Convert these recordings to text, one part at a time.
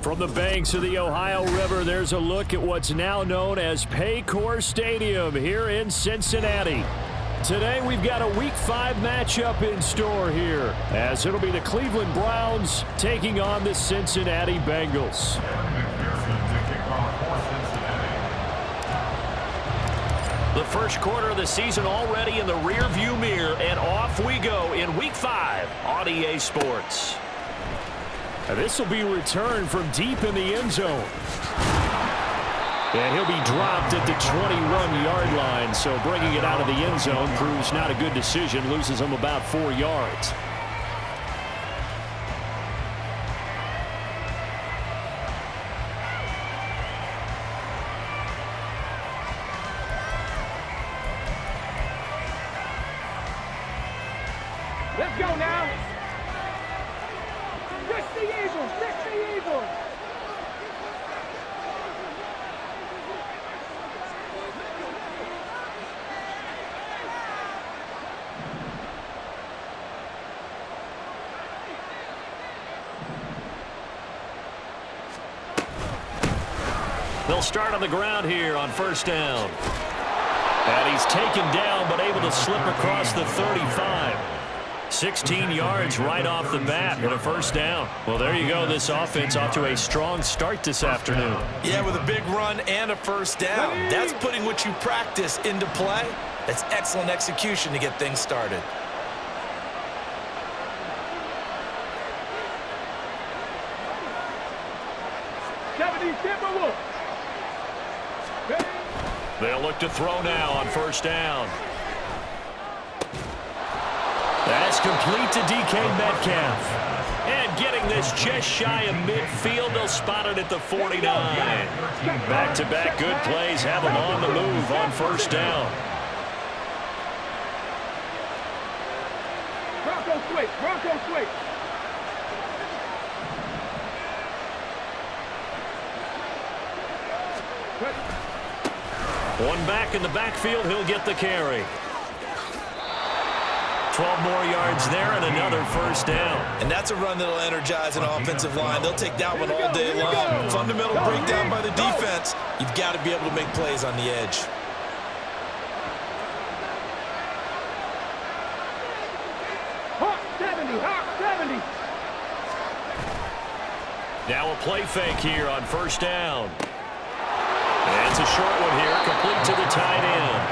From the banks of the Ohio River, there's a look at what's now known as Paycor Stadium here in Cincinnati. Today, we've got a Week 5 matchup in store here, as it'll be the Cleveland Browns taking on the Cincinnati Bengals. The first quarter of the season already in the rearview mirror, and off we go in Week 5 on EA Sports. This will be returned from deep in the end zone. And he'll be dropped at the 21-yard line, so bringing it out of the end zone proves not a good decision, loses him about 4 yards. Let's go now. Fix the Eagles! Fix the Eagles! They'll start on the ground here on first down. And he's taken down but able to slip across the 35. 16 yards right off the bat and a first down. Well, there you go. This offense off to a strong start this afternoon. Yeah, with a big run and a first down. That's putting what you practice into play. That's excellent execution to get things started. They'll look to throw now on first down. That's complete to DK Metcalf. And getting this just shy of midfield, they'll spot it at the 49. Back-to-back good plays have them on the move on first down. Bronco switch, Bronco switch. One back in the backfield, he'll get the carry. 12 more yards there and another first down. And that's a run that'll energize an offensive line. They'll take that one all day long. Fundamental breakdown by the defense. You've got to be able to make plays on the edge. Hawk 70, Hawk 70. Now a play fake here on first down. And it's a short one here, complete to the tight end.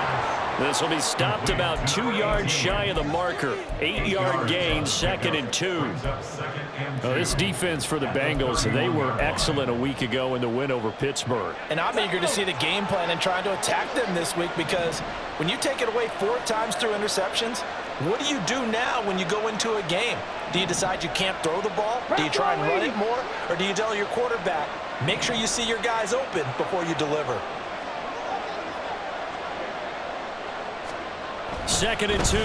This will be stopped about 2 yards shy of the marker. 8-yard gain, 2nd and 2. Well, this defense for the Bengals, they were excellent a week ago in the win over Pittsburgh. And I'm eager to see the game plan and trying to attack them this week, because when you take it away 4 times through interceptions, what do you do now when you go into a game? Do you decide you can't throw the ball? Do you try and run it more? Or do you tell your quarterback, make sure you see your guys open before you deliver? 2nd and 2.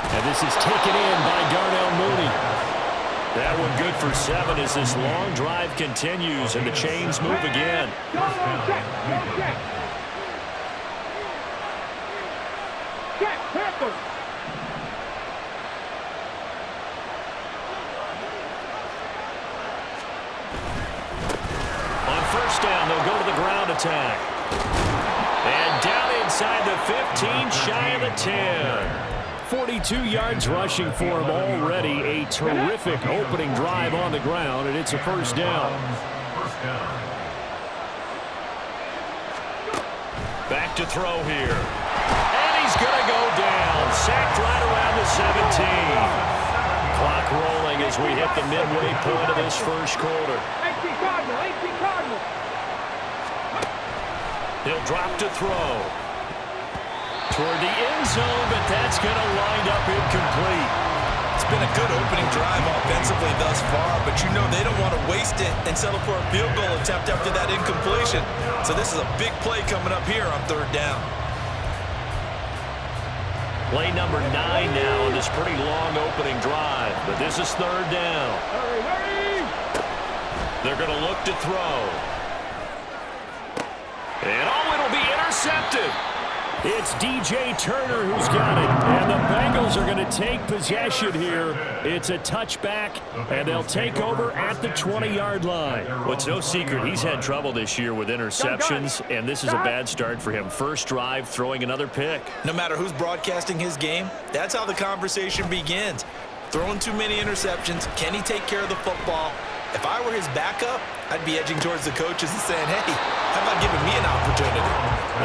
And this is taken in by Darnell Mooney. That one good for 7 as this long drive continues and the chains move again. On first down, they'll go to the ground attack. And down inside the 15, shy of the 10. 42 yards rushing for him already. A terrific opening drive on the ground, and it's a first down. Back to throw here. And he's going to go down. Sacked right around the 17. Clock rolling as we hit the midway point of this first quarter. 18 Cardinal. He'll drop to throw. Toward the end zone, but that's going to wind up incomplete. It's been a good opening drive offensively thus far, but you know they don't want to waste it and settle for a field goal attempt after that incompletion. So this is a big play coming up here on 3rd down. Play number 9 now on this pretty long opening drive, but this is 3rd down. Hurry, hurry! They're going to look to throw. And it'll be intercepted. It's DJ Turner who's got it, and the Bengals are going to take possession here. It's a touchback, and they'll take over at the 20-yard line. Well, it's no secret he's had trouble this year with interceptions, and this is a bad start for him. First drive, throwing another pick. No matter who's broadcasting his game, that's how the conversation begins. Throwing too many interceptions, can he take care of the football? If I were his backup, I'd be edging towards the coaches and saying, hey, how about giving me an opportunity?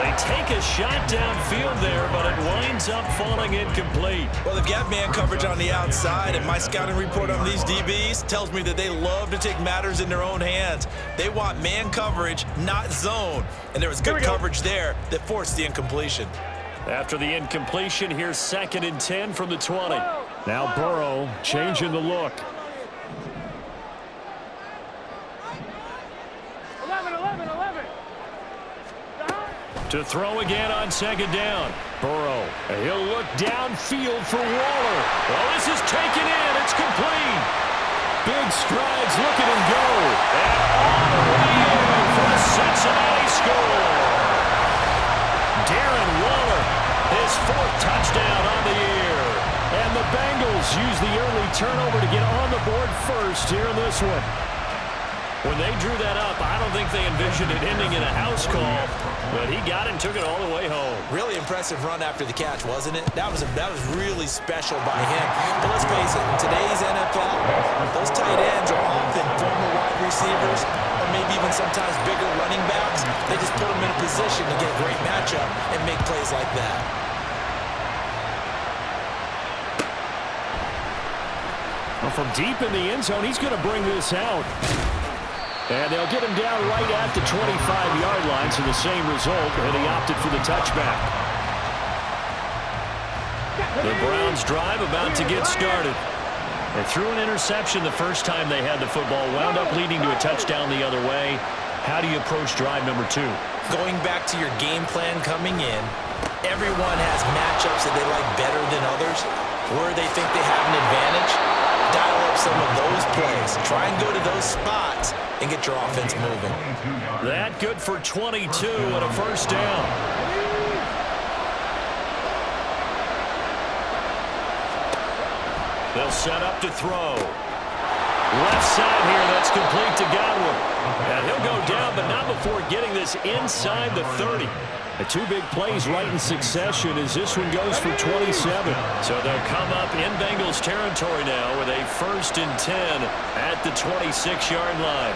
They take a shot downfield there, but it winds up falling incomplete. Well, they've got man coverage on the outside, and my scouting report on these DBs tells me that they love to take matters in their own hands. They want man coverage, not zone. And there was good coverage there that forced the incompletion. After the incompletion, here's 2nd and 10 from the 20. Now Burrow changing the look. 11. To throw again on 2nd down. Burrow, he'll look downfield for Waller. Well, this is taken in. It's complete. Big strides, look at him go. And all the way in for a Cincinnati score. Darren Waller, his 4th touchdown on the year. And the Bengals use the early turnover to get on the board first here in this one. When they drew that up, I don't think they envisioned it ending in a house call, but he got it and took it all the way home. Really impressive run after the catch, wasn't it? That was really special by him. But let's face it, in today's NFL, those tight ends are often former wide receivers or maybe even sometimes bigger running backs. They just put them in a position to get a great matchup and make plays like that. Well, from deep in the end zone, he's going to bring this out. And they'll get him down right at the 25-yard line, so the same result, and he opted for the touchback. The Browns drive about to get started. They threw an interception the first time they had the football, wound up leading to a touchdown the other way. How do you approach drive number 2? Going back to your game plan coming in, everyone has matchups that they like better than others, where they think they have an advantage. Dial up some of those plays. Try and go to those spots and get your offense moving. That good for 22 and a first down. They'll set up to throw. Left side here, that's complete to Godwin. And he'll go down, but not before getting this inside the 30. The 2 big plays right in succession as this one goes for 27. So they'll come up in Bengals territory now with a 1st and 10 at the 26-yard line.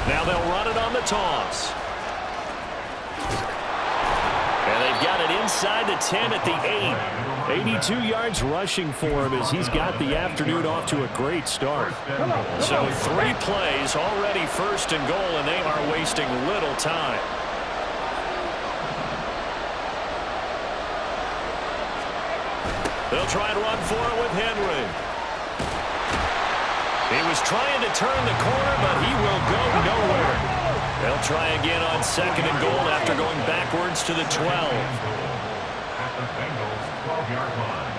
Now they'll run it on the toss. And they've got it inside the 10 at the 8. 82 yards rushing for him as he's got the afternoon off to a great start. So 3 plays, already 1st and goal, and they are wasting little time. They'll try and run for it with Henry. He was trying to turn the corner, but he will go nowhere. They'll try again on 2nd and goal after going backwards to the 12. At the Bengals 12-yard line.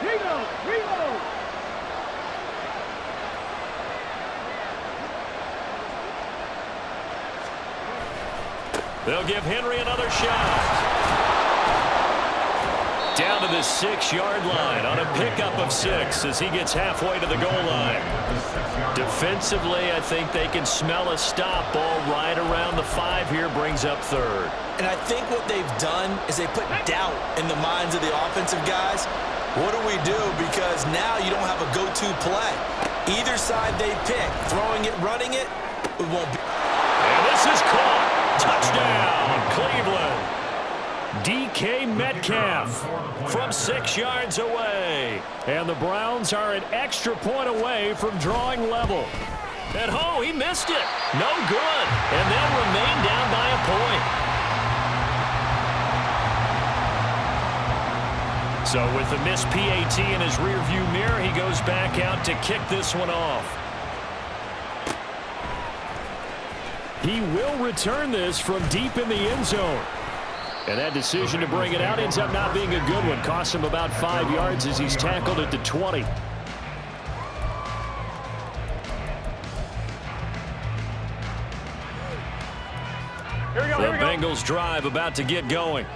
Reload! They'll give Henry another shot. Down to the 6-yard line on a pickup of 6 as he gets halfway to the goal line. Defensively, I think they can smell a stop. Ball right around the 5 here, brings up 3rd. And I think what they've done is they put doubt in the minds of the offensive guys. What do we do? Because now you don't have a go-to play. Either side they pick, throwing it, running it, it won't be. And this is caught. Touchdown, Cleveland. DK Metcalf from 6 yards away. And the Browns are an extra point away from drawing level. At home, he missed it. No good. And they'll remain down by a point. So with the missed PAT in his rearview mirror, he goes back out to kick this one off. He will return this from deep in the end zone. And that decision to bring it out ends up not being a good one. Costs him about 5 yards as he's tackled at the 20. The Bengals drive about to get going.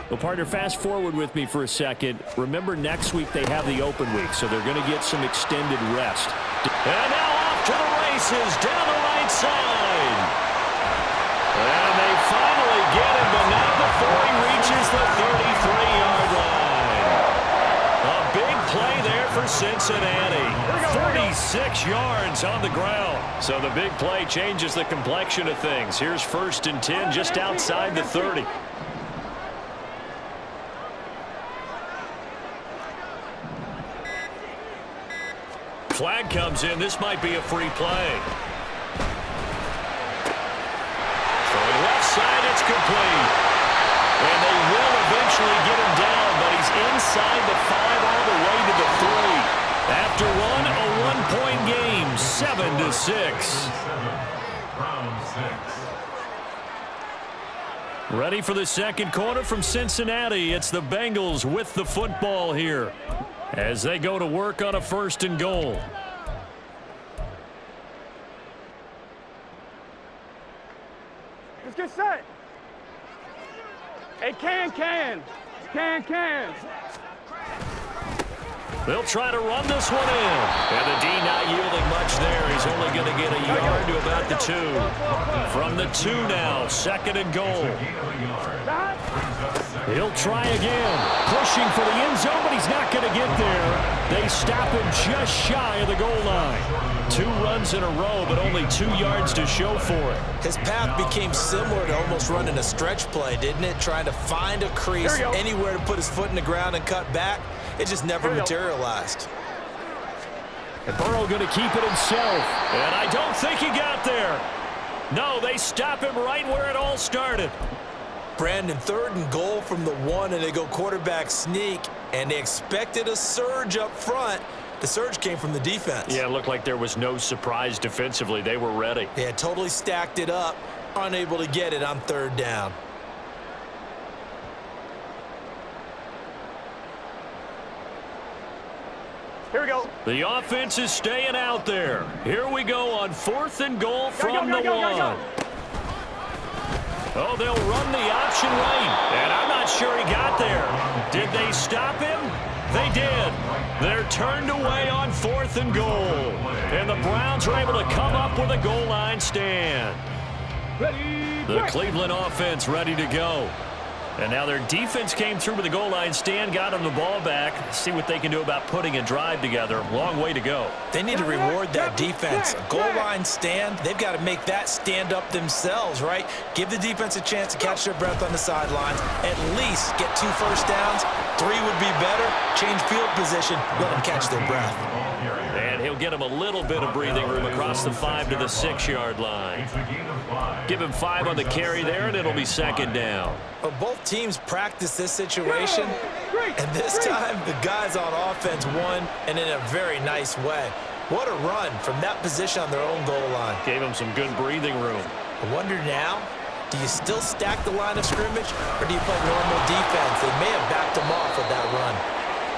Well, partner, fast forward with me for a second. Remember, next week they have the open week, so they're going to get some extended rest. And now off to the races down the right side. And they finally get him, but not before he reaches the 33-yard line. A big play there for Cincinnati. 46 yards on the ground. So the big play changes the complexion of things. Here's 1st and 10 just outside the 30. Flag comes in. This might be a free play. Throwing left side, it's complete. And they will eventually get him down, but he's inside the 5 all the way to the 3. After one, a 1-point game, 7-6. Ready for the second quarter from Cincinnati. It's the Bengals with the football here as they go to work on a 1st and goal. Let's get set. Hey, can. They'll try to run this one in. And the D not yielding much there. He's only going to get a yard to about the 2. From the 2 now, 2nd and goal. He'll try again. Pushing for the end zone, but he's not going to get there. They stop him just shy of the goal line. 2 runs in a row, but only 2 yards to show for it. His path became similar to almost running a stretch play, didn't it? Trying to find a crease anywhere to put his foot in the ground and cut back. It just never materialized. And Burrow going to keep it himself. And I don't think he got there. No, they stop him right where it all started. Brandon, 3rd and goal from the 1, and they go quarterback sneak, and they expected a surge up front. The surge came from the defense. Yeah, it looked like there was no surprise defensively. They were ready. They had totally stacked it up, unable to get it on 3rd down. Here we go. The offense is staying out there. Here we go on 4th and goal from the 1. Oh, they'll run the option right. And I'm not sure he got there. Did they stop him? They did. They're turned away on 4th and goal. And the Browns are able to come up with a goal line stand. The Cleveland offense ready to go. And now their defense came through with the goal line stand, got them the ball back. See what they can do about putting a drive together. Long way to go. They need to reward that defense. A goal line stand, they've got to make that stand up themselves, right? Give the defense a chance to catch their breath on the sidelines. At least get 2 first downs. 3 would be better. Change field position. Let them catch their breath. And he'll get him a little bit of breathing room across the 5 to the 6-yard line. Give him 5 on the carry there, and it'll be 2nd down. Well, both teams practice this situation, and this time the guys on offense won, and in a very nice way. What a run from that position on their own goal line. Gave him some good breathing room. I wonder now, do you still stack the line of scrimmage, or do you play normal defense? They may have backed him off with that run.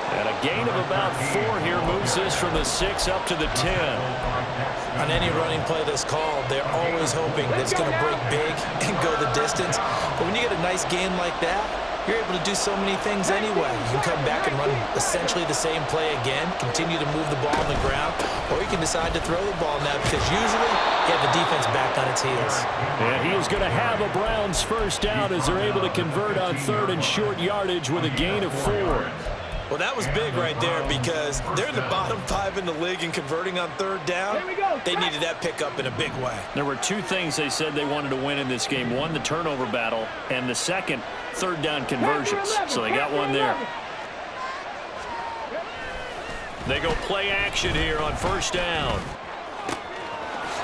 And a gain of about 4 here moves this from the 6 up to the 10. On any running play that's called, they're always hoping that it's going to break big and go the distance. But when you get a nice gain like that, you're able to do so many things anyway. You can come back and run essentially the same play again, continue to move the ball on the ground, or you can decide to throw the ball now because usually you have the defense back on its heels. And he is going to have a Browns first down as they're able to convert on 3rd and short yardage with a gain of 4. Well, that was big right there because they're in the bottom 5 in the league and converting on 3rd down. They needed that pickup in a big way. There were 2 things they said they wanted to win in this game. 1, the turnover battle, and the 2nd, 3rd down conversions. So they got 1 there. They go play action here on 1st down.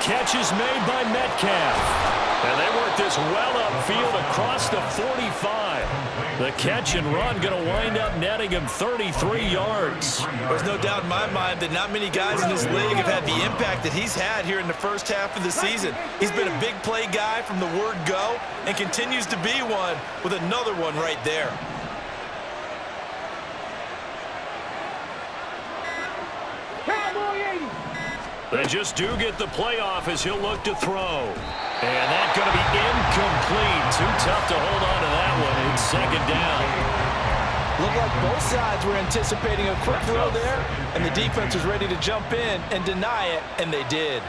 catch is made by Metcalf. And they work this well upfield across the 45. The catch and run going to wind up netting him 33 yards. There's no doubt in my mind that not many guys in this league have had the impact that he's had here in the first half of the season. He's been a big play guy from the word go and continues to be one with another one right there. They just do get the playoff as he'll look to throw. And that's going to be incomplete. Too tough to hold on to that one. It's second down. Looked like both sides were anticipating a quick throw there, and the defense was ready to jump in and deny it, and they did.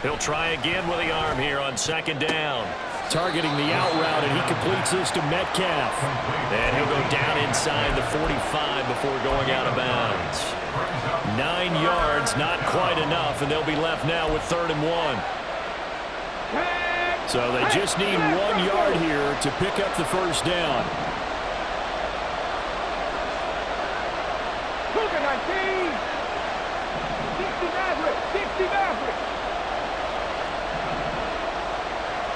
He'll try again with the arm here on second down. Targeting the out route, and he completes this to Metcalf. And he'll go down inside the 45 before going out of bounds. 9 yards, not quite enough, and they'll be left now with 3rd and 1. So they just need 1 yard here to pick up the first down.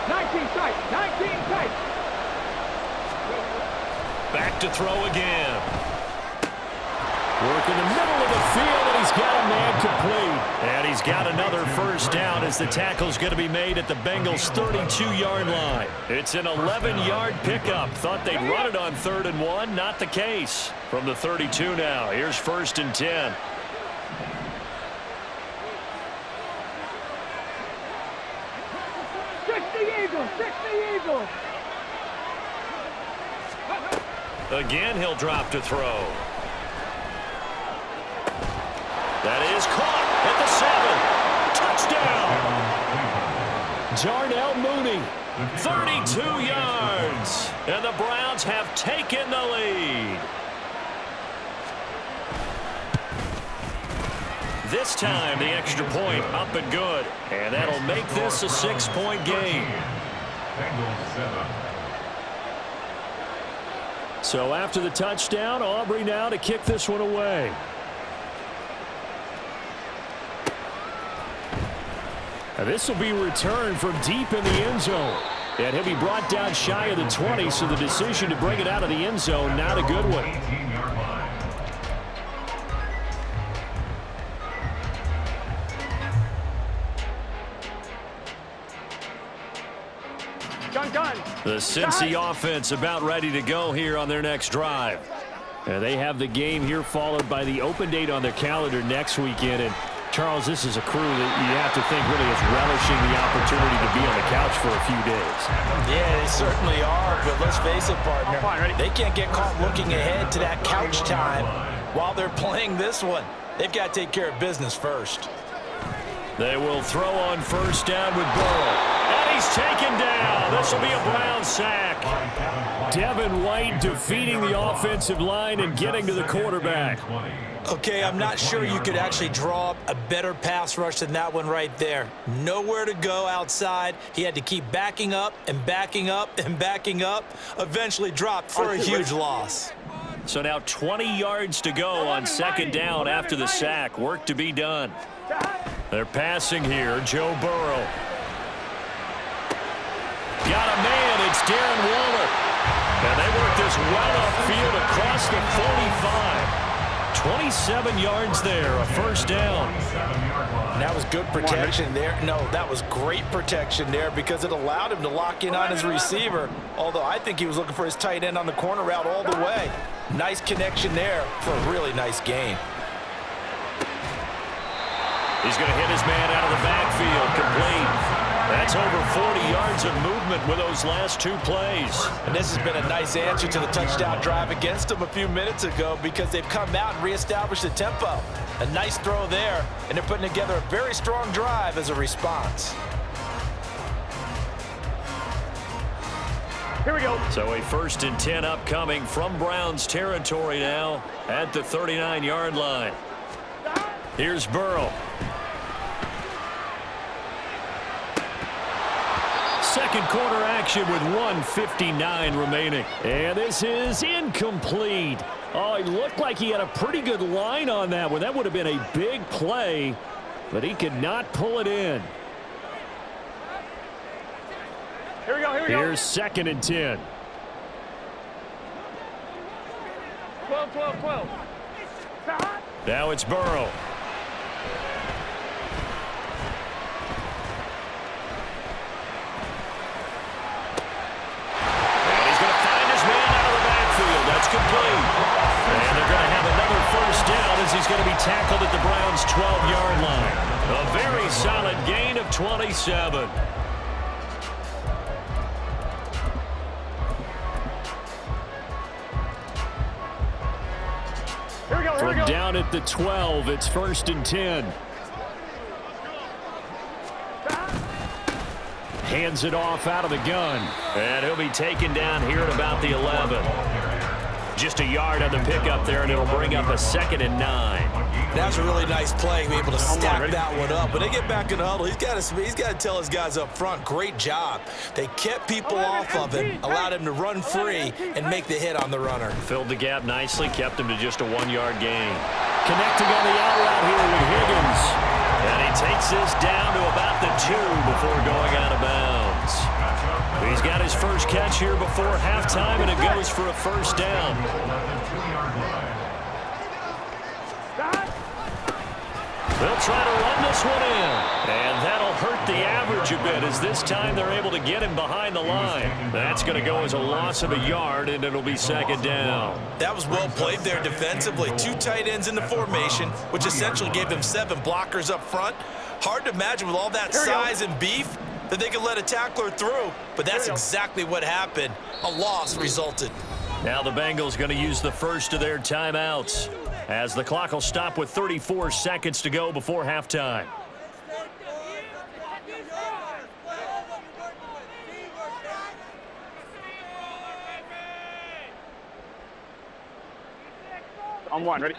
19 tight, 19 tight. Back to throw again. Work in the middle of the field, and he's got a man complete. And he's got another first down as the tackle's going to be made at the Bengals' 32-yard line. It's an 11-yard pickup. Thought they'd run it on 3rd and 1. Not the case. From the 32 now, here's 1st and 10. Again, he'll drop to throw. That is caught at the 7. Touchdown. Darnell Mooney, 32 yards. And the Browns have taken the lead. This time, the extra point up and good. And that'll make this a 6-point game. Bengals 7. So after the touchdown, Aubrey now to kick this one away. And this will be returned from deep in the end zone. And he'll be brought down shy of the 20, so the decision to bring it out of the end zone, not a good one. 18-yard line. Done. The Cincy offense about ready to go here on their next drive. And they have the game here followed by the open date on their calendar next weekend. And Charles, this is a crew that you have to think really is relishing the opportunity to be on the couch for a few days. Yeah, they certainly are, but let's face it, partner. They can't get caught looking ahead to that couch time while they're playing this one. They've got to take care of business first. They will throw on first down with Burrow. And he's taken down. This will be a Brown sack. Devin White defeating the offensive line and getting to the quarterback. Okay, I'm not sure you could actually draw up a better pass rush than that one right there. Nowhere to go outside. He had to keep backing up and backing up and backing up. Eventually dropped for a huge loss. So now 20 yards to go on second down after the sack. Work to be done. They're passing here. Joe Burrow. Got a man. It's Darren Waller. And they work this well upfield across the 45. 27 yards there, a first down. And that was good protection there. No, that was great protection there because it allowed him to lock in on his receiver, although I think he was looking for his tight end on the corner route all the way. Nice connection there for a really nice gain. He's going to hit his man out of the backfield, complete. That's over 40 yards of movement with those last two plays. And this has been a nice answer to the touchdown drive against them a few minutes ago because they've come out and reestablished the tempo. A nice throw there, and they're putting together a very strong drive as a response. Here we go. So a 1st and 10 upcoming from Browns territory now at the 39-yard line. Here's Burrow. 2nd second quarter action with 1:59 remaining. And this is incomplete. Oh, it looked like he had a pretty good line on that one. That would have been a big play, but he could not pull it in. Here we go, here we go. Here's 2nd and 10. 12, 12, 12. Now it's Burrow. And he's going to find his man out of the backfield. That's complete. And they're going to have another first down as he's going to be tackled at the Browns' 12-yard line. A very solid gain of 27. From down at the 12, it's 1st and 10. Hands it off out of the gun. And he'll be taken down here at about the 11. Just a yard on the pickup there, and it'll bring up a 2nd and 9. That's a really nice play, be able to stack that one up. When they get back in the huddle, he's got to tell his guys up front, great job. They kept people off of him, allowed him to run free, and make the hit on the runner. Filled the gap nicely, kept him to just a 1-yard gain. Connecting on the out route here with Higgins. And he takes this down to about the 2 before going out of bounds. He's got his first catch here before halftime, and it goes for a first down. They'll try to run this one in, and that'll hurt the average a bit as this time they're able to get him behind the line. That's going to go as a loss of a yard, and it'll be 2nd down. That was well played there defensively. 2 tight ends in the formation, which essentially gave them 7 blockers up front. Hard to imagine with all that size and beef that they could let a tackler through, but that's exactly what happened. A loss resulted. Now the Bengals going to use the first of their timeouts, as the clock will stop with 34 seconds to go before halftime. On 1, ready?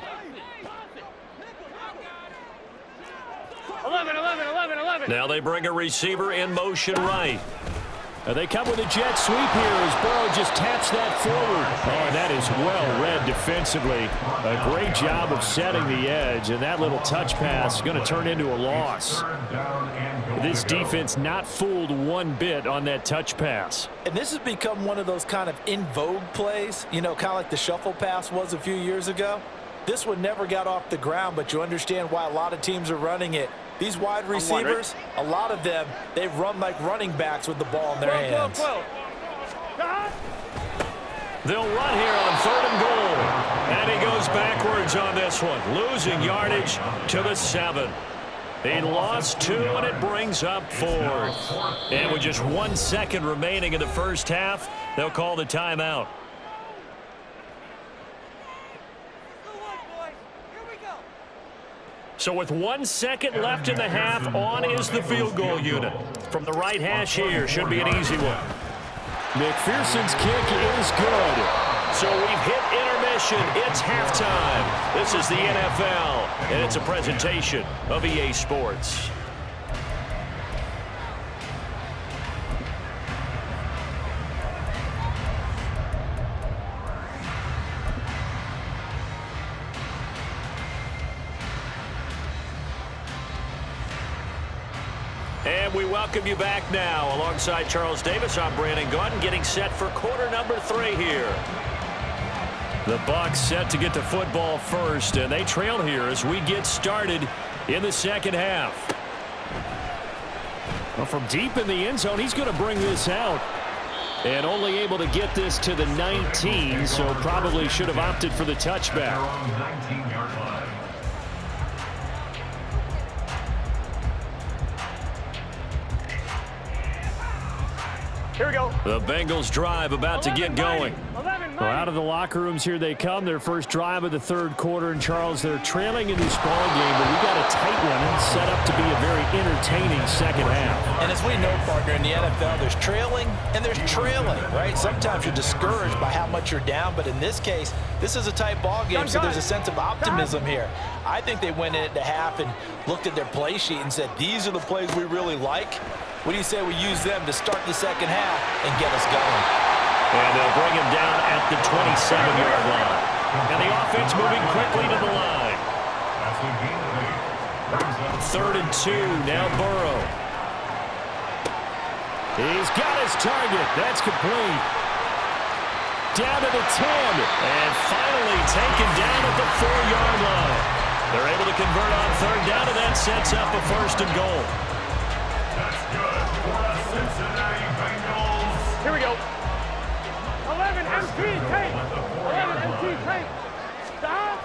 11, 11, 11, 11. Now they bring a receiver in motion right. They come with a jet sweep here as Burrow just taps that forward. Oh, that is well read defensively. A great job of setting the edge, and that little touch pass is going to turn into a loss. This defense not fooled one bit on that touch pass. And this has become one of those kind of in vogue plays, you know, kind of like the shuffle pass was a few years ago. This one never got off the ground, but you understand why a lot of teams are running it. These wide receivers, a lot of them, they run like running backs with the ball in their hands. They'll run here on 3rd and goal. And he goes backwards on this one, losing yardage to the 7. He lost 2, and it brings up 4th. And with just 1 second remaining in the first half, they'll call the timeout. So with 1 second left in the half, on is the field goal unit. From the right hash here, should be an easy one. McPherson's kick is good. So we've hit intermission. It's halftime. This is the NFL, and it's a presentation of EA Sports. And we welcome you back now. Alongside Charles Davis, I'm Brandon Gaudin, getting set for quarter number 3 here. The Bucs set to get the football first, and they trail here as we get started in the second half. Well, from deep in the end zone, he's going to bring this out. And only able to get this to the 19, so probably should have opted for the touchback. Here we go. The Bengals drive about to get going. Well, out of the locker rooms here they come. Their first drive of the 3rd quarter. And, Charles, they're trailing in this ball game, but we got a tight one set up to be a very entertaining second half. And as we know, partner, in the NFL, there's trailing and there's trailing, right? Sometimes you're discouraged by how much you're down, but in this case, this is a tight ball game, so there's a sense of optimism here. I think they went into half and looked at their play sheet and said, these are the plays we really like. What do you say we use them to start the second half and get us going? And they'll bring him down at the 27-yard line. And the offense moving quickly to the line. That's a gain of 8. 3rd and 2, now Burrow. He's got his target. That's complete. Down to the 10. And finally taken down at the 4-yard line. They're able to convert on 3rd down, and that sets up a 1st and goal. That's good for the Cincinnati Bengals. Here we go. 11 MT tape. 11 MT tape. Stop.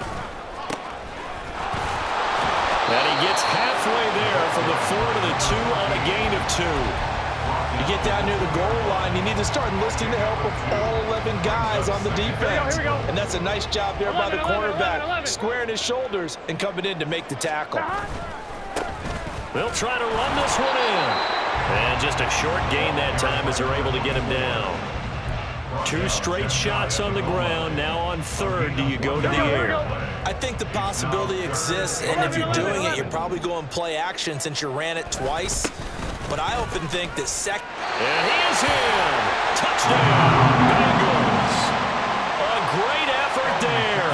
And he gets halfway there from the 4 to the 2 on a gain of 2. You get down near the goal line, you need to start enlisting the help of all 11 guys on the defense. Here we go. And that's a nice job there by the 11, cornerback, 11. squaring his shoulders and coming in to make the tackle. They'll try to run this one in. And just a short gain that time as they're able to get him down. 2 straight shots on the ground. Now on 3rd, do you go to the air? I think the possibility exists, and if you're doing it, you're probably going play action since you ran it twice. But I often think that And he is in. Touchdown, Bengals. A great effort there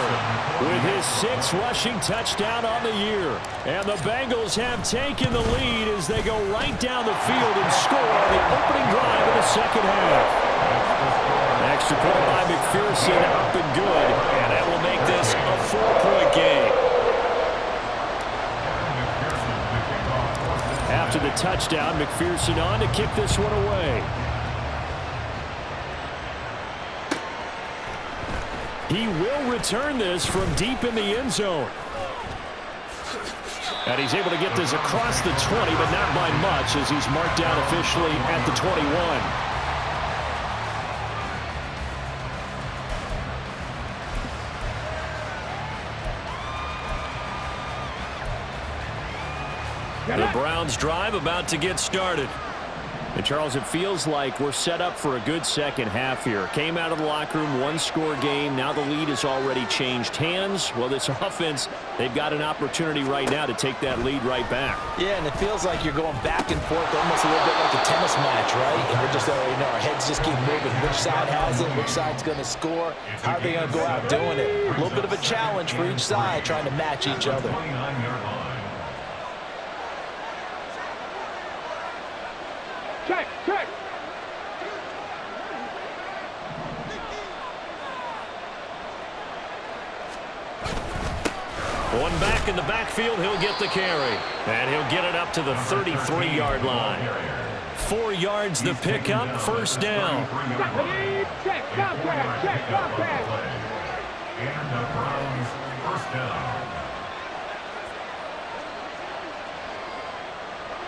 with his 6th rushing touchdown on the year. And the Bengals have taken the lead as they go right down the field and score on the opening drive of the second half. Extra point by McPherson, up and good. And that will make this a 4-point game. After the touchdown, McPherson on to kick this one away. He will return this from deep in the end zone. And he's able to get this across the 20, but not by much as he's marked down officially at the 21. The Browns drive about to get started. And Charles, it feels like we're set up for a good second half here. Came out of the locker room, 1-score game. Now the lead has already changed hands. Well, this offense, they've got an opportunity right now to take that lead right back. Yeah, and it feels like you're going back and forth almost a little bit like a tennis match, right? And we're just already know our heads just keep moving. Which side has it? Which side's going to score? How are they going to go out doing it? A little bit of a challenge for each side trying to match each other. 29-yard line. Check, check. One back in the backfield, he'll get the carry. And he'll get it up to the 33-yard line. 4 yards the pickup, 1st down. Check, stop that, check, stop that. And the Browns 1st down.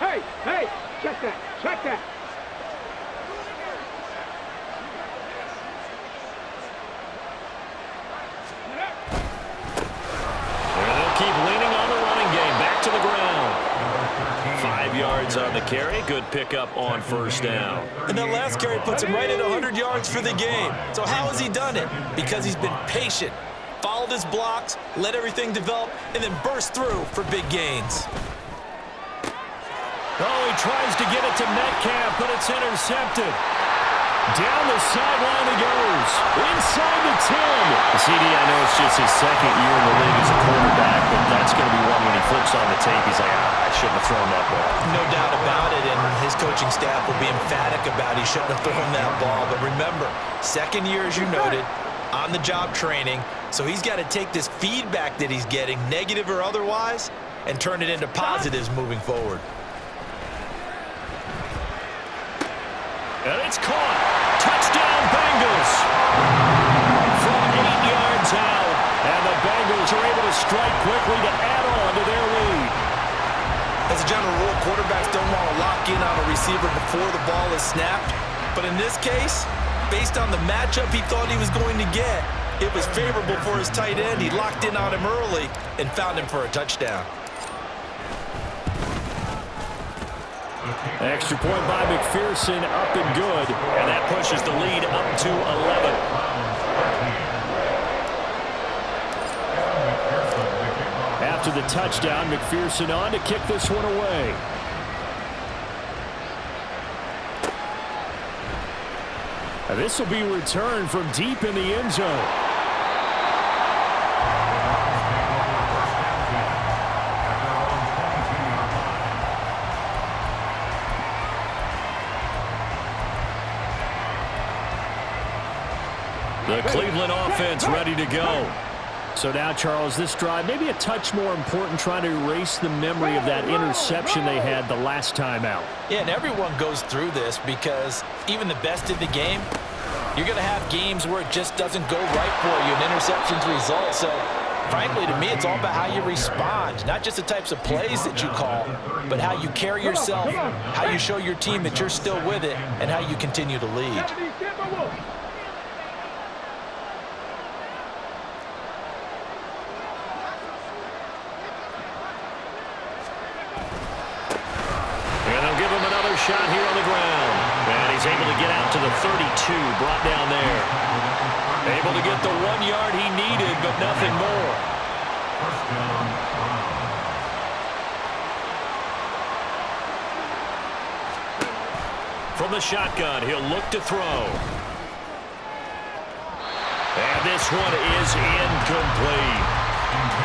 Hey, hey, check that, check that. And they'll keep leaning on the running game. Back to the ground. 5 yards on the carry. Good pickup on 1st down. And that last carry puts him right at 100 yards for the game. So how has he done it? Because he's been patient, followed his blocks, let everything develop, and then burst through for big gains. Oh, he tries to get it to Metcalf, but it's intercepted. Down the sideline he goes. Inside the 10. CD, I know it's just his 2nd year in the league as a quarterback, but that's going to be one when he flips on the tape. He's like, I shouldn't have thrown that ball. No doubt about it, and his coaching staff will be emphatic about he shouldn't have thrown that ball. But remember, 2nd year, as you noted, on-the-job training, so he's got to take this feedback that he's getting, negative or otherwise, and turn it into positives moving forward. And it's caught. Touchdown, Bengals. From 8 yards out. And the Bengals are able to strike quickly to add on to their lead. As a general rule, quarterbacks don't want to lock in on a receiver before the ball is snapped. But in this case, based on the matchup he thought he was going to get, it was favorable for his tight end. He locked in on him early and found him for a touchdown. Extra point by McPherson, up and good. And that pushes the lead up to 11. After the touchdown, McPherson on to kick this one away. And this will be returned from deep in the end zone. The Cleveland offense ready to go. So now, Charles, this drive maybe a touch more important, trying to erase the memory of that interception they had the last time out. Yeah, and everyone goes through this because even the best in the game, you're going to have games where it just doesn't go right for you, and interceptions result. So, frankly, to me, it's all about how you respond, not just the types of plays that you call, but how you carry yourself, how you show your team that you're still with it, and how you continue to lead. Shot here on the ground. And he's able to get out to the 32, brought down there. Able to get the 1 yard he needed, but nothing more. From the shotgun, he'll look to throw. And this one is incomplete.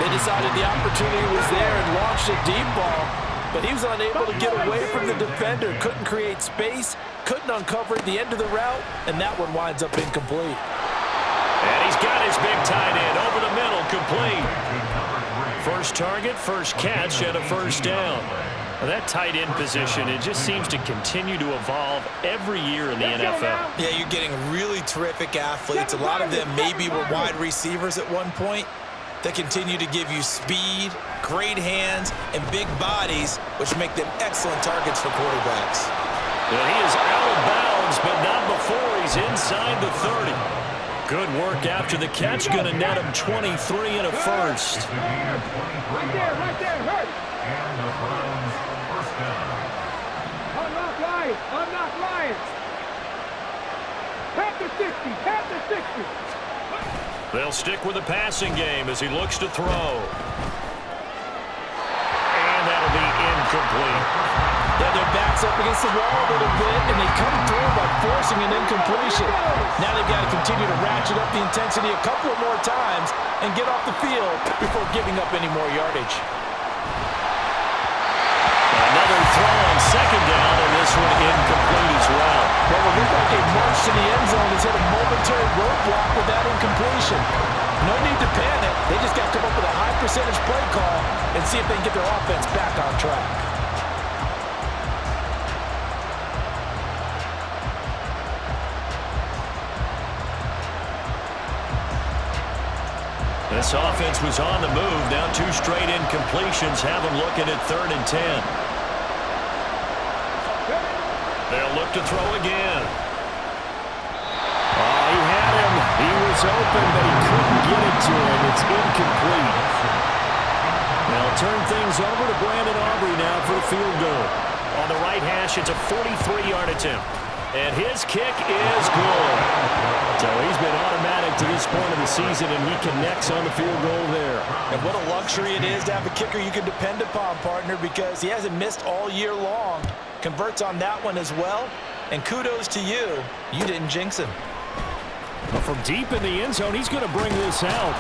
They decided the opportunity was there and launched a deep ball. But he was unable to get away from the defender, couldn't create space, couldn't uncover at the end of the route, and that one winds up incomplete. And he's got his big tight end over the middle, complete. First target, first catch, and a first down. Well, that tight end position, it just seems to continue to evolve every year in the NFL. Yeah, you're getting really terrific athletes. A lot of them maybe were wide receivers at one point. They continue to give you speed, great hands, and big bodies, which make them excellent targets for quarterbacks. Well, he is out of bounds, but not before he's inside the 30. Good work after the catch, going to net him 23 and a first. Right there, hurt. And the Browns first down. Unlock Lions. Tap the 60, tap the 60. They'll stick with the passing game as he looks to throw. And that'll be incomplete. Yeah, their back's up against the wall a little bit, and they come through by forcing an incompletion. Now they've got to continue to ratchet up the intensity a couple of more times and get off the field before giving up any more yardage. Another throw on second down, and this one incomplete as well. Well, it looked like a march to the end zone has hit a momentary roadblock with that incompletion. No need to panic. They just got to come up with a high percentage play call and see if they can get their offense back on track. This offense was on the move. Now 2 straight incompletions have them looking at 3rd and 10. They'll look to throw again. Oh, he had him. He was open, but he couldn't get it to him. It's incomplete. They'll turn things over to Brandon Aubrey now for the field goal. On the right hash, it's a 43-yard attempt. And his kick is good. So he's been automatic to this point of the season, and he connects on the field goal there. And what a luxury it is to have a kicker you can depend upon, partner, because he hasn't missed all year long. Converts on that one as well. And kudos to you. You didn't jinx him. But from deep in the end zone, he's going to bring this out.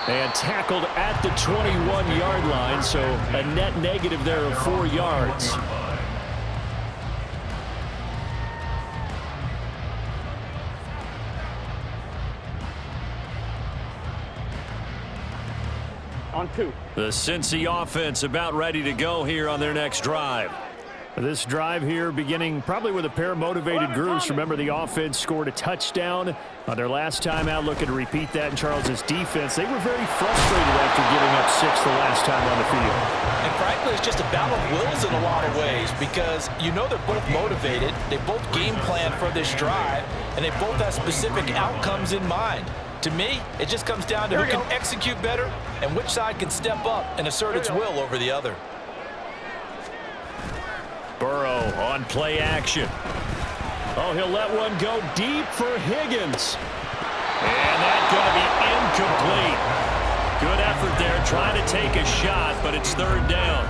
And tackled at the 21-yard line, so a net negative there of 4 yards. On 2. The Cincy offense about ready to go here on their next drive. This drive here beginning probably with a pair of motivated groups. Remember, the offense scored a touchdown on their last time out. Looking to repeat that in Charles's defense. They were very frustrated after giving up 6 the last time on the field. And frankly, it's just a battle of wills in a lot of ways because you know they're both motivated. They both game plan for this drive, and they both have specific outcomes in mind. To me, it just comes down to who can execute better and which side can step up and assert its will over the other. Burrow on play action. Oh, he'll let one go deep for Higgins. And that's going to be incomplete. Good effort there trying to take a shot, but it's 3rd down.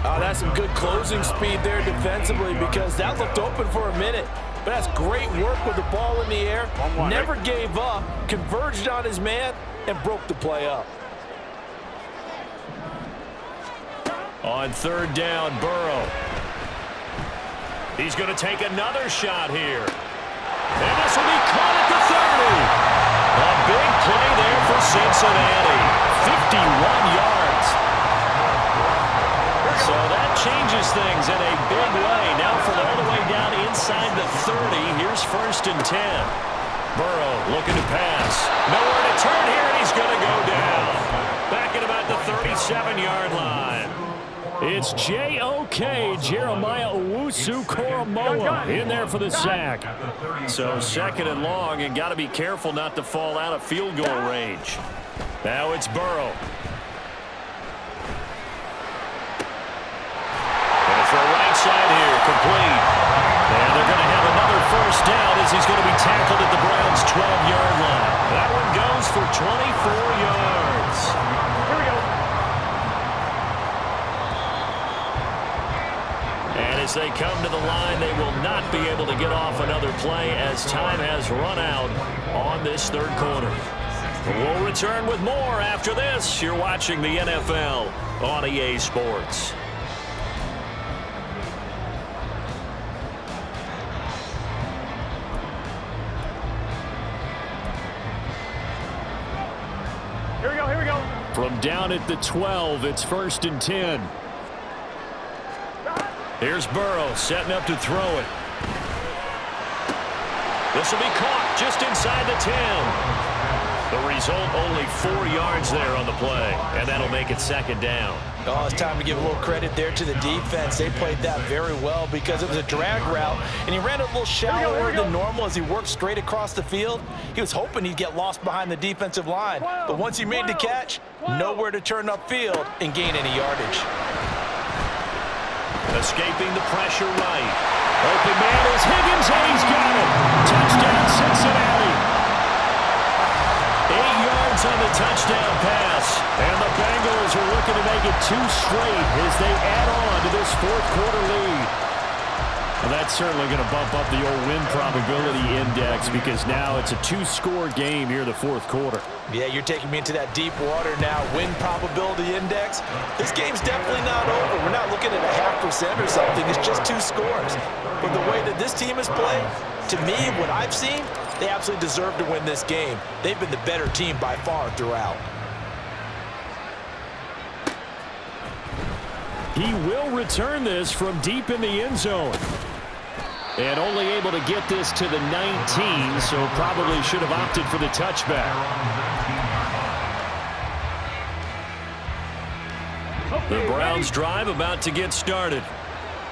Oh, that's some good closing speed there defensively because that looked open for a minute. but that's great work with the ball in the air. 1-1, Never right? gave up, converged on his man, and broke the play up. On third down, Burrow. He's going to take another shot here. And this will be caught at the 30. A big play there for Cincinnati. 51 yards. So that changes things in a big way. Now from all the way down inside the 30, here's 1st and 10. Burrow looking to pass. Nowhere to turn here, and he's going to go down. Back at about the 37-yard line. It's J.O.K. Jeremiah Owusu-Koramoah in there for the sack. So 2nd and long, and got to be careful not to fall out of field goal range. Now it's Burrow. And for right side here, complete. And they're going to have another 1st down as he's going to be tackled at the Browns' 12-yard line. That one goes for 24 yards. Here we go. And as they come to the line, they will not be able to get off another play as time has run out on this 3rd quarter. We'll return with more after this. You're watching the NFL on EA Sports. Here we go, here we go. From down at the 12, it's 1st and 10. Here's Burrow setting up to throw it. This will be caught just inside the 10. The result, only 4 yards there on the play, and that'll make it 2nd down. Oh, it's time to give a little credit there to the defense. They played that very well because it was a drag route, and he ran a little shallower than normal as he worked straight across the field. He was hoping he'd get lost behind the defensive line, but once he made the catch, nowhere to turn upfield and gain any yardage. Escaping the pressure right. Open man is Higgins, and he's got it. Touchdown, Cincinnati. 8 yards on the touchdown pass. And the Bengals are looking to make it 2 straight as they add on to this 4th quarter lead. Well, that's certainly going to bump up the old win probability index because now it's a 2-score game here in the 4th quarter. Yeah, you're taking me into that deep water now. Win probability index. This game's definitely not over. We're not looking at a 0.5% or something. It's just 2 scores. But the way that this team has played, to me, what I've seen, they absolutely deserve to win this game. They've been the better team by far throughout. He will return this from deep in the end zone. And only able to get this to the 19, so probably should have opted for the touchback. The Browns drive about to get started.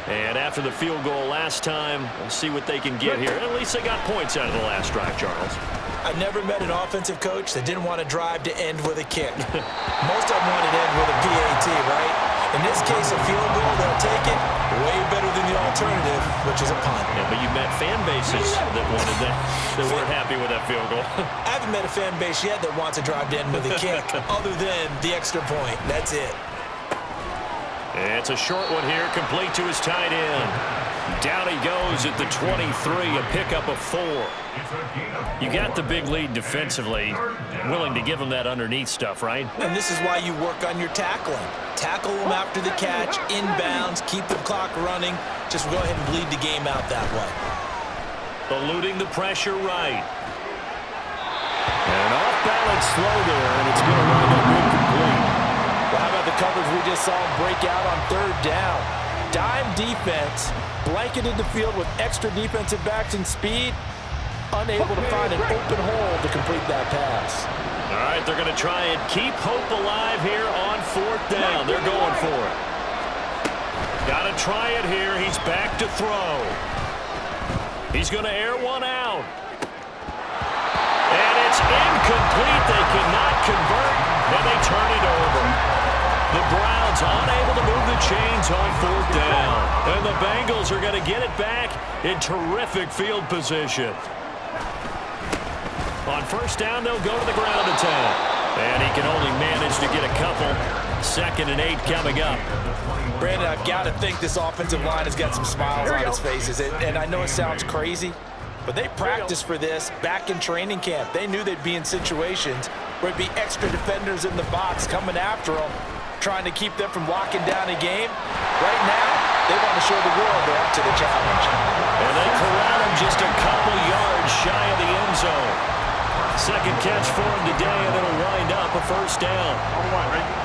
And after the field goal last time, we'll see what they can get here. At least they got points out of the last drive, Charles. I never met an offensive coach that didn't want to drive to end with a kick. Most of them want to end with a PAT, right? In this case, a field goal, they'll take it way better than the alternative, which is a punt. Yeah, but you met fan bases that wanted that, that weren't happy with that field goal. I haven't met a fan base yet that wants to drive to end with a kick, other than the extra point. That's it. It's a short one here, complete to his tight end. Down he goes at the 23, a pickup of 4. You got the big lead defensively, willing to give him that underneath stuff, right? And this is why you work on your tackling. Tackle them after the catch, inbounds, keep the clock running. Just go ahead and bleed the game out that way. Eluding the pressure right. And off balance slow there, and it's going to wind up incomplete. Well, how about the coverage we just saw him break out on 3rd down? Dime defense, blanketed the field with extra defensive backs and speed, unable to find an open hole to complete that pass. All right, they're going to try and keep hope alive here on 4th down. They're going for it. Got to try it here. He's back to throw. He's going to air one out. And it's incomplete. They cannot convert, and they turn it over. The Browns unable to move the chains on 4th down. And the Bengals are going to get it back in terrific field position. On 1st down, they'll go to the ground attack. And he can only manage to get a couple. 2nd and 8 coming up. Brandon, I've got to think this offensive line has got some smiles on its faces. And I know it sounds crazy, but they practiced for this back in training camp. They knew they'd be in situations where it'd be extra defenders in the box coming after them, trying to keep them from locking down a game. Right now, they want to show the world they're up to the challenge. And they corral him just a couple yards shy of the end zone. Second catch for him today, and it'll wind up a first down.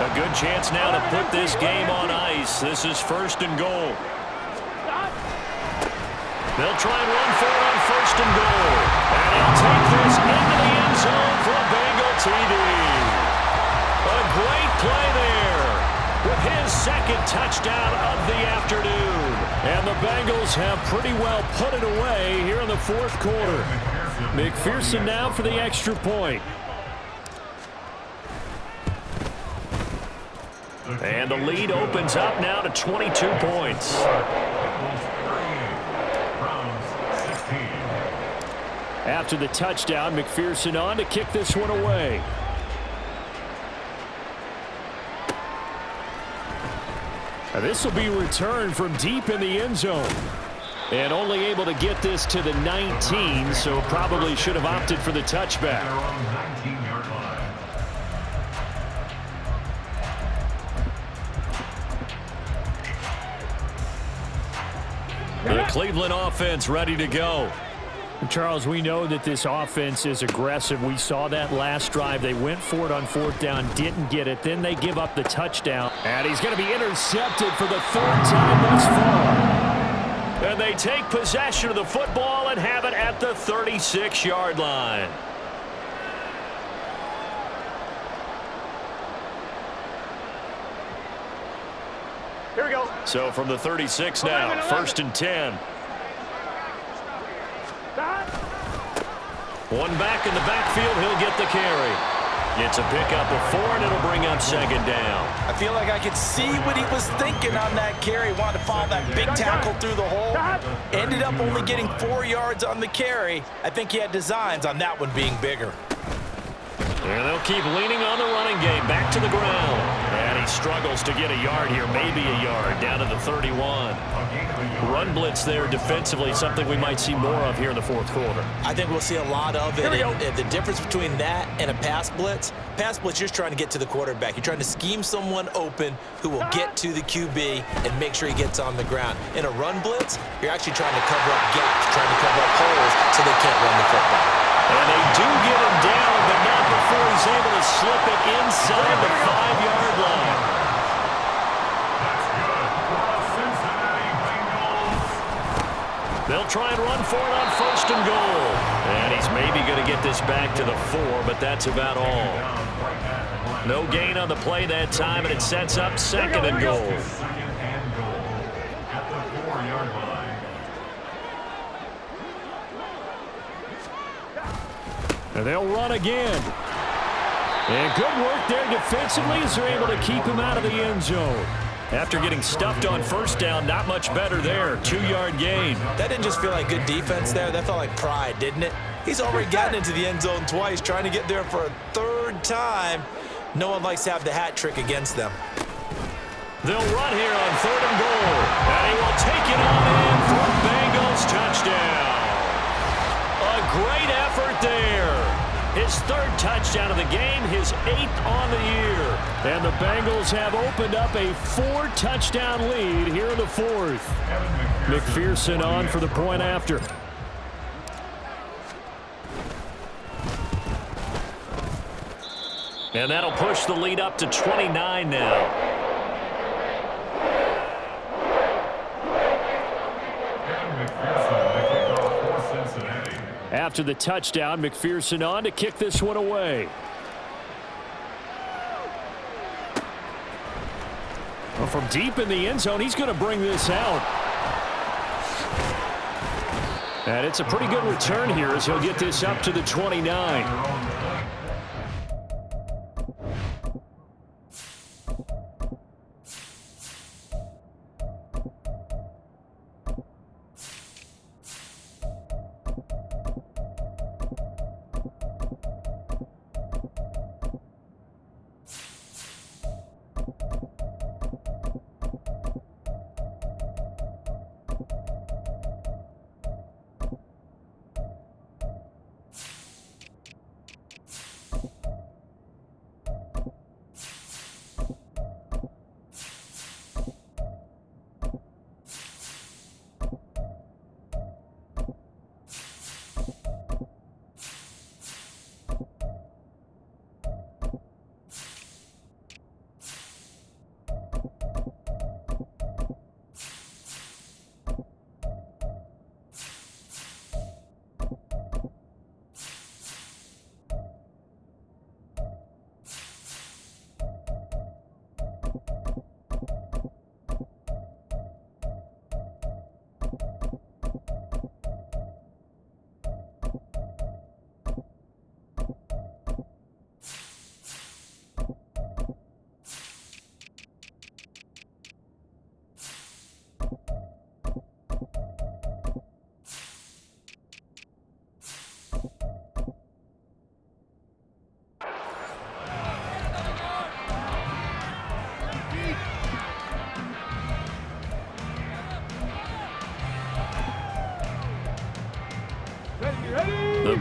A good chance now to put this game on ice. This is 1st and goal. They'll try and run for it on 1st and goal. And he'll take this into the end zone for a Bengal TD. A great play there with his 2nd touchdown of the afternoon. And the Bengals have pretty well put it away here in the 4th quarter. McPherson now for the extra point. And the lead opens up now to 22 points. After the touchdown, McPherson on to kick this one away. This will be returned from deep in the end zone. And only able to get this to the 19, so probably should have opted for the touchback. The Cleveland offense ready to go. Charles, we know that this offense is aggressive. We saw that last drive. They went for it on 4th down, didn't get it. Then they give up the touchdown. And he's going to be intercepted for the 3rd time thus far. And they take possession of the football and have it at the 36-yard line. Here we go. So from the 36 now, 1st and 10. One back in the backfield, he'll get the carry. It's a pickup of 4, and it'll bring up 2nd down. I feel like I could see what he was thinking on that carry. Wanted to follow that big tackle through the hole. Ended up only getting 4 yards on the carry. I think he had designs on that one being bigger. And they'll keep leaning on the running game. Back to the ground. And he struggles to get a yard here, maybe a yard, down to the 31. Run blitz there defensively, something we might see more of here in the 4th quarter. I think we'll see a lot of it. And the difference between that and a pass blitz, you're trying to get to the quarterback. You're trying to scheme someone open who will get to the QB and make sure he gets on the ground. In a run blitz, you're actually trying to cover up gaps, trying to cover up holes so they can't run the football. And they do get him down, but not before he's able to slip it inside the 5-yard line. They'll try and run for it on 1st and goal. And he's maybe going to get this back to the 4, but that's about all. No gain on the play that time, and it sets up 2nd and goal. And they'll run again. And good work there defensively as they're able to keep him out of the end zone. After getting stuffed on 1st down, not much better there. 2-yard gain. That didn't just feel like good defense there. That felt like pride, didn't it? He's already gotten into the end zone twice, trying to get there for a 3rd time. No one likes to have the hat trick against them. They'll run here on 3rd and goal. And he will take it on in for a Bengals touchdown. A great effort there. His 3rd touchdown of the game, his 8th on the year. And the Bengals have opened up a 4-touchdown lead here in the 4th. McPherson on for the point after. And that'll push the lead up to 29 now. After the touchdown, McPherson on to kick this one away. Well, from deep in the end zone, he's going to bring this out. And it's a pretty good return here as he'll get this up to the 29.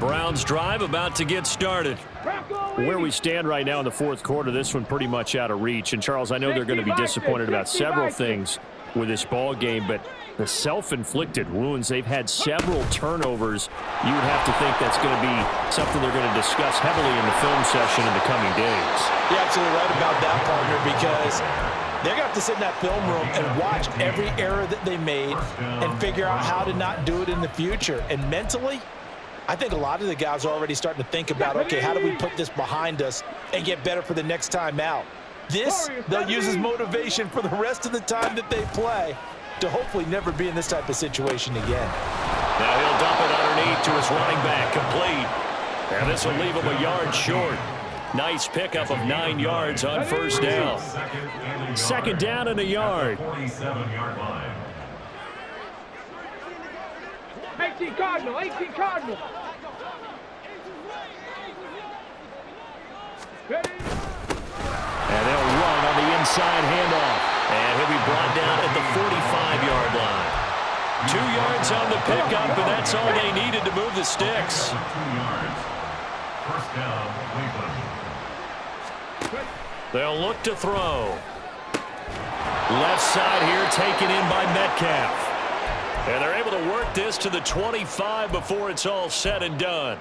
Browns drive about to get started. Where we stand right now in the fourth quarter, this one pretty much out of reach. And, Charles, I know they're going to be disappointed about several things with this ball game, but the self-inflicted wounds, they've had several turnovers. You would have to think that's going to be something they're going to discuss heavily in the film session in the coming days. You're absolutely right about that, partner, because they're going to have to sit in that film room and watch every error that they made and figure out how to not do it in the future. And mentally, I think a lot of the guys are already starting to think about, okay, how do we put this behind us and get better for the next time out? This, they'll use as motivation for the rest of the time that they play to hopefully never be in this type of situation again. Now he'll dump it underneath to his running back, complete. And this will leave him a yard short. Nice pickup of 9 yards on first down. Second down and a yard. 47-yard line. 18 Cardinal, 18 Cardinal. Ready? And they'll run on the inside handoff. And he'll be brought down at the 45-yard line. 2 yards on the pickup, and that's all they needed to move the sticks. 2 yards. First down, Cleveland. They'll look to throw. Left side here taken in by Metcalf. And they're able to work this to the 25 before it's all said and done.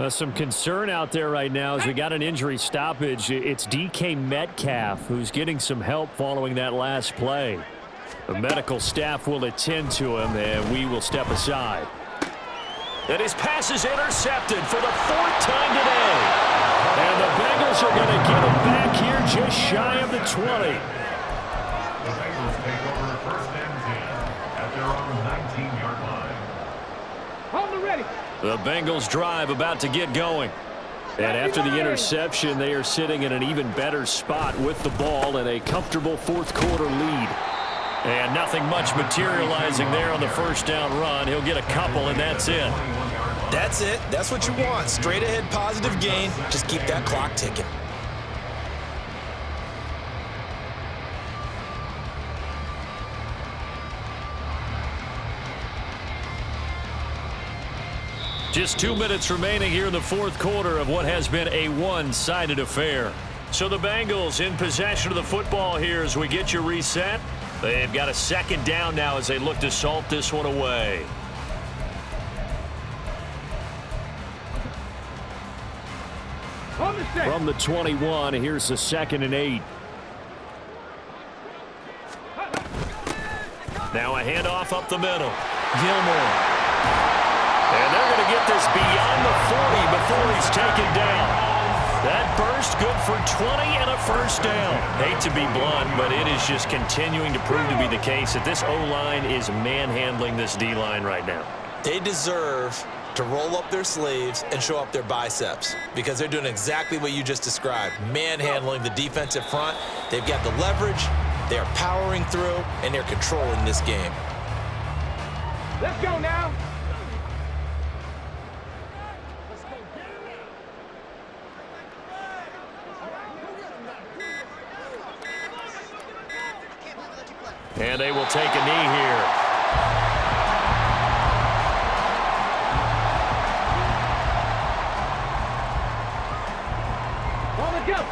Some concern out there right now as we got an injury stoppage. It's DK Metcalf who's getting some help following that last play. The medical staff will attend to him, and we will step aside. And his pass is intercepted for the 4th time today. And the Bengals are going to get it back here just shy of the 20. The Bengals take over first and 10 at their own 19-yard line. Hold it ready. The Bengals drive about to get going. And after the interception, they are sitting in an even better spot with the ball and a comfortable fourth quarter lead. And nothing much materializing there on the first down run. He'll get a couple, and that's it. That's it. That's what you want. Straight ahead positive gain. Just keep that clock ticking. Just 2 minutes remaining here in the fourth quarter of what has been a one-sided affair. So the Bengals in possession of the football here as we get you reset. They've got a second down now as they look to salt this one away. From the 21, here's the 2nd and 8. Now a handoff up the middle. Gilmore. And they're going to get this beyond the 40 before he's taken down. That burst good for 20 and a first down. Hate to be blunt, but it is just continuing to prove to be the case that this O-line is manhandling this D-line right now. They deserve to roll up their sleeves and show up their biceps because they're doing exactly what you just described, manhandling the defensive front. They've got the leverage, they're powering through, and they're controlling this game. Let's go now. And they will take a knee here. Ball it go.